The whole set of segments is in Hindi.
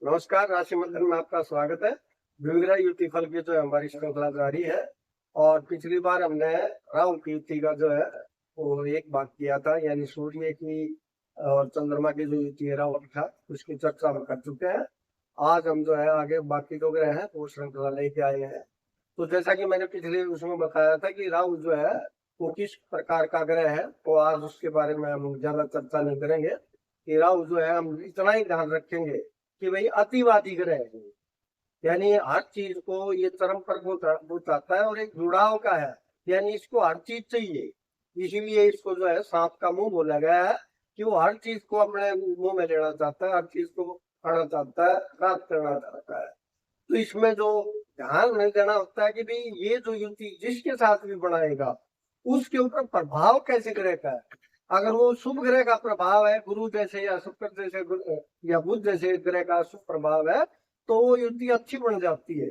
नमस्कार, राशि मंथन में आपका स्वागत है। विविधता युति फल की जो है हमारी श्रृंखला जारी है और पिछली बार हमने राहु की युति का जो है वो एक भाग किया था, यानी सूर्य की और चंद्रमा की जो युति है राहु का, उसकी चर्चा हम कर चुके हैं। आज हम जो है आगे बाकी जो ग्रह हैं वो श्रृंखला लेके आए हैं। तो जैसा कि मैंने पिछले उसमें बताया था कि राहु जो है वो किस प्रकार का ग्रह है, तो आज उसके बारे में हम ज्यादा चर्चा नहीं करेंगे। कि राहु जो है हम इतना ही ध्यान रखेंगे कि भाई अतिवादी ग्रह है, यानी हर चीज को ये चरम पर पहुंचाता है और एक जुड़ाव का है, यानी इसको हर चीज चाहिए। इसीलिए इसको जो है सांप का मुंह बोला गया है कि वो हर चीज को अपने मुंह में लेना चाहता है, हर चीज को खाना चाहता है, प्राप्त करना चाहता है। तो इसमें जो ध्यान नहीं देना होता है कि भाई ये जो युति जिसके साथ भी बनाएगा उसके ऊपर प्रभाव कैसे ग्रह का है। अगर वो शुभ ग्रह का प्रभाव है, गुरु जैसे या शुक्र जैसे या बुध जैसे ग्रह का शुभ प्रभाव है, तो वो युति अच्छी बन जाती है।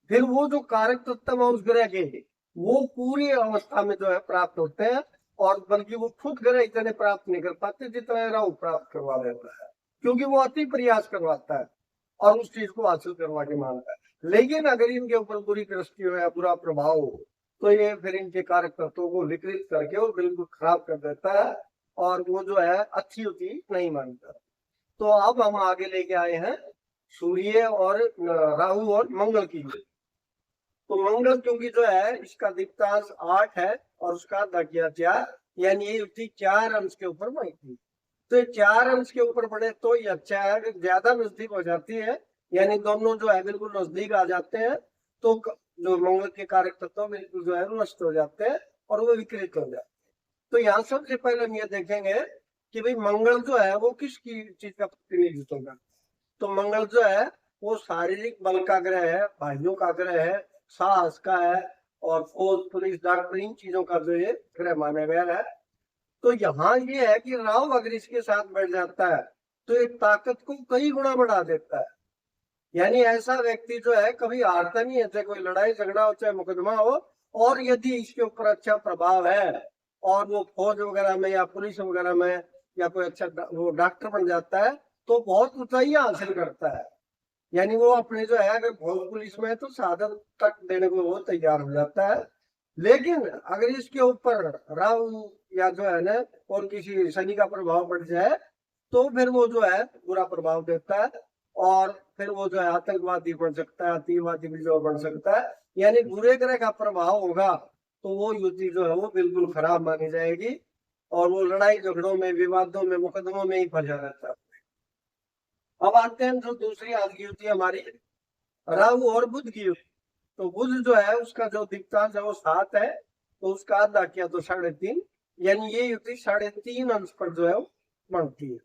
फिर वो जो कारक तत्व है उस ग्रह के, वो पूरी अवस्था में जो है प्राप्त होते हैं, और बल्कि वो खुद ग्रह इतने प्राप्त नहीं कर पाते जितना राहु प्राप्त करवा देता है, क्योंकि वो अति प्रयास करवाता है और उस चीज को हासिल करवा के मानता है। लेकिन अगर इनके ऊपर बुरी दृष्टि हो या बुरा प्रभाव हो, तो ये फिर इनके कारक तत्वों को विकृत करके वो बिल्कुल खराब कर देता है और वो जो है अच्छी होती नहीं मानता। तो अब हम आगे लेके आए हैं सूर्य और राहु और मंगल की। तो मंगल क्योंकि जो है इसका दीप्तांश 8 है और उसका दकिया 4, यानी ये युति 4 अंश के ऊपर बनी थी। तो 4 अंश के ऊपर पड़े तो ये अच्छा है। अगर ज्यादा नजदीक हो जाती है, यानी दोनों जो है बिल्कुल नजदीक आ जाते हैं, तो जो मंगल के कारक तत्व बिल्कुल जो है नष्ट हो जाते हैं और वो विकृत हो जाते हैं। तो यहाँ सबसे पहले हम ये देखेंगे कि भाई मंगल जो है वो किसकी चीज का प्रतिनिधित्व करता है। तो मंगल जो है वो शारीरिक बल का ग्रह है, भाइयों का ग्रह है, साहस का है, और फौज पुलिस डॉक्टर इन चीजों का जो ये ग्रह माना गया है। तो यहाँ ये है कि राहु अगर इसके साथ बैठ जाता है तो एक ताकत को कई गुना बढ़ा देता है। यानी ऐसा व्यक्ति जो है कभी हारता नहीं है, चाहे कोई लड़ाई झगड़ा हो चाहे मुकदमा हो। और यदि इसके ऊपर अच्छा प्रभाव है और वो फौज वगैरह में या पुलिस वगैरह में या कोई अच्छा वो डॉक्टर बन जाता है, तो बहुत ऊंचाइयां हासिल करता है। यानी वो अपने जो है अगर फौज पुलिस में है तो शहादत तक देने को वो तैयार हो जाता है। लेकिन अगर इसके ऊपर राहु या जो है ना और किसी शनि का प्रभाव पड़ जाए, तो फिर वो जो है बुरा प्रभाव देता है और फिर वो जो है आतंकवादी बन सकता है, अतिवादी भी जो बन सकता है। यानी बुरे ग्रह का प्रभाव होगा तो वो युति जो है वो बिल्कुल खराब मानी जाएगी और वो लड़ाई झगड़ों में, विवादों में, मुकदमों में ही फंसा रहता है। अब आते हैं जो दूसरी आज की युति हमारी राहु और बुध की युति। तो बुध जो है उसका जो दिक्तांश है वो 7 है, तो उसका आधा किया तो 3.5, यानी ये युति 3.5 अंश पर जो है वो बनती है।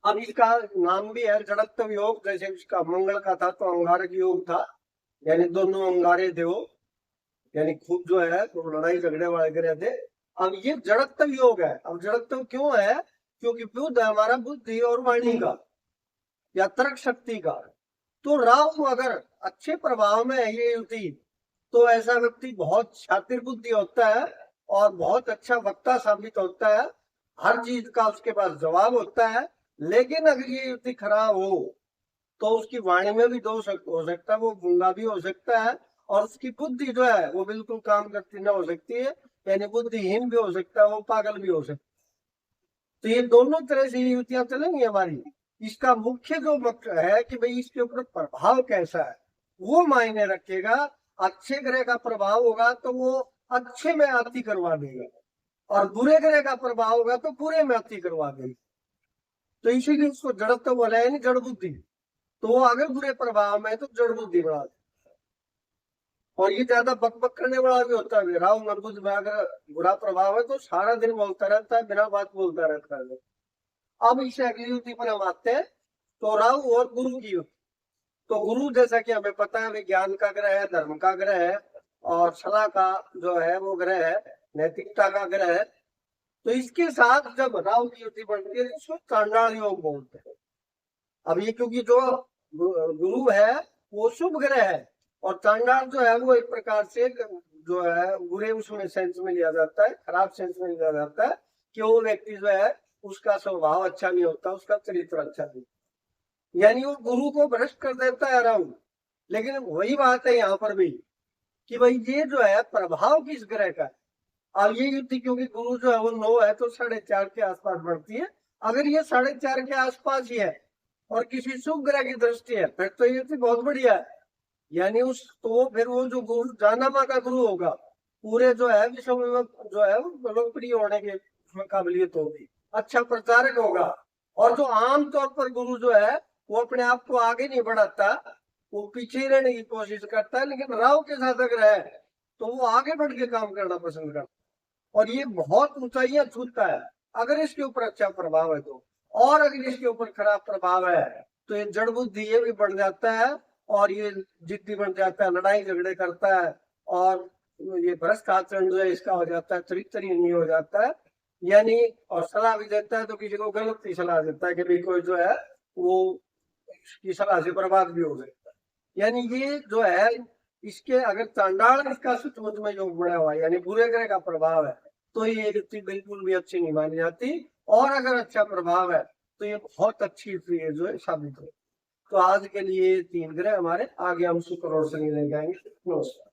अब इसका नाम भी है जड़त्व योग। जैसे इसका मंगल का था तो अंगारक योग था, यानी दोनों अंगारे थे वो, यानी खूब जो है तो लड़ाई झगड़े वाले ग्रह थे। अब ये जड़त्व योग है। अब जड़त्व क्यों है? क्योंकि बुध है हमारा बुद्धि और वाणी का या तर्क शक्ति का। तो राहु अगर अच्छे प्रभाव में है ये युति, तो ऐसा व्यक्ति बहुत शातिर बुद्धि होता है और बहुत अच्छा वक्ता साबित होता है, हर चीज का उसके पास जवाब होता है। लेकिन अगर ये युति खराब हो तो उसकी वाणी में भी दोष हो सकता है, वो गूंगा भी हो सकता है, और उसकी बुद्धि जो है वो बिल्कुल काम करती न हो सकती है, यानी बुद्धिहीन भी हो सकता है, वो पागल भी हो सकता है। तो ये दोनों तरह से युतियां चलेंगी हमारी। इसका मुख्य जो है कि भाई इसके ऊपर प्रभाव कैसा है वो मायने रखेगा। अच्छे ग्रह का प्रभाव होगा तो वो अच्छे में अति करवा देगा, और बुरे ग्रह का प्रभाव होगा तो बुरे में अति करवा देगा। तो इसीलिए उसको जड़त्व बोला है, जड़ बुद्धि। तो वो अगर बुरे प्रभाव में है तो जड़ बुद्धि बढ़ा दे। और ये ज्यादा बकबक करने वाला भी होता है। राहु मजबूत में अगर बुरा प्रभाव है तो सारा दिन बोलता रहता है, बिना बात बोलता रहता है। अब इसे अगली युति पर हम आते हैं। तो राहु और गुरु की युति। तो गुरु जैसा कि हमें पता है विज्ञान का ग्रह है, धर्म का ग्रह है, और सलाह का जो है वो ग्रह है, नैतिकता का ग्रह है। तो इसके साथ जब राहु की युति बनती है तो इसको चांडाल योग बोलते हैं। अब ये क्योंकि जो गुरु है वो शुभ ग्रह है, और चांडाल जो है वो एक प्रकार से जो है बुरे उसमें सेंस में लिया जाता है, खराब सेंस में लिया जाता है कि वो व्यक्ति जो है उसका स्वभाव अच्छा नहीं होता, उसका चरित्र अच्छा नहीं। यानी वो गुरु को भ्रष्ट कर देता है राहु। लेकिन वही बात है यहाँ पर भी कि भाई ये जो है प्रभाव किस ग्रह का है। अब ये युति क्योंकि गुरु जो है वो 9 है तो 4.5 के आसपास बढ़ती है। अगर ये 4.5 के आसपास ही है और किसी शुभ ग्रह की दृष्टि है फिर तो ये युति बहुत बढ़िया है। यानी उस तो फिर वो जो गुरु जानामा का गुरु होगा पूरे जो है विश्व में जो है वो लोकप्रिय होने की काबिलियत होगी, अच्छा प्रचारक होगा। और जो आम तौर पर गुरु जो है वो अपने आप को आगे नहीं बढ़ाता, वो पीछे रहने की कोशिश करता है। लेकिन राहु के साथ अगर है तो वो आगे बढ़ के काम करना पसंद करता है और ये बहुत ऊंचाइयां छूता है अगर इसके ऊपर अच्छा प्रभाव है तो। और अगर इसके ऊपर खराब प्रभाव है तो ये जड़ बुद्धि ये भी बढ़ जाता है और ये जिद्दी बन जाता है, लड़ाई झगड़े करता है और ये भ्रष्ट आचरण जो है इसका हो जाता है, चरित्रहीन हो जाता है। यानी और सलाह भी देता है तो किसी को गलत ही सलाह देता है कि भाई कोई जो है वो इसकी सलाह से बर्बाद भी हो सकता है। यानी ये जो है इसके अगर चांडाल इसका सचमुच में योग बना हुआ है यानी बुरे ग्रह का प्रभाव है तो ये युति बिल्कुल भी अच्छी नहीं मानी जाती। और अगर अच्छा प्रभाव है तो ये बहुत अच्छी युति है जो है साबित हो। तो आज के लिए 3 ग्रह हमारे, आगे हम शुक्र और शनि ले जाएंगे। नमस्कार।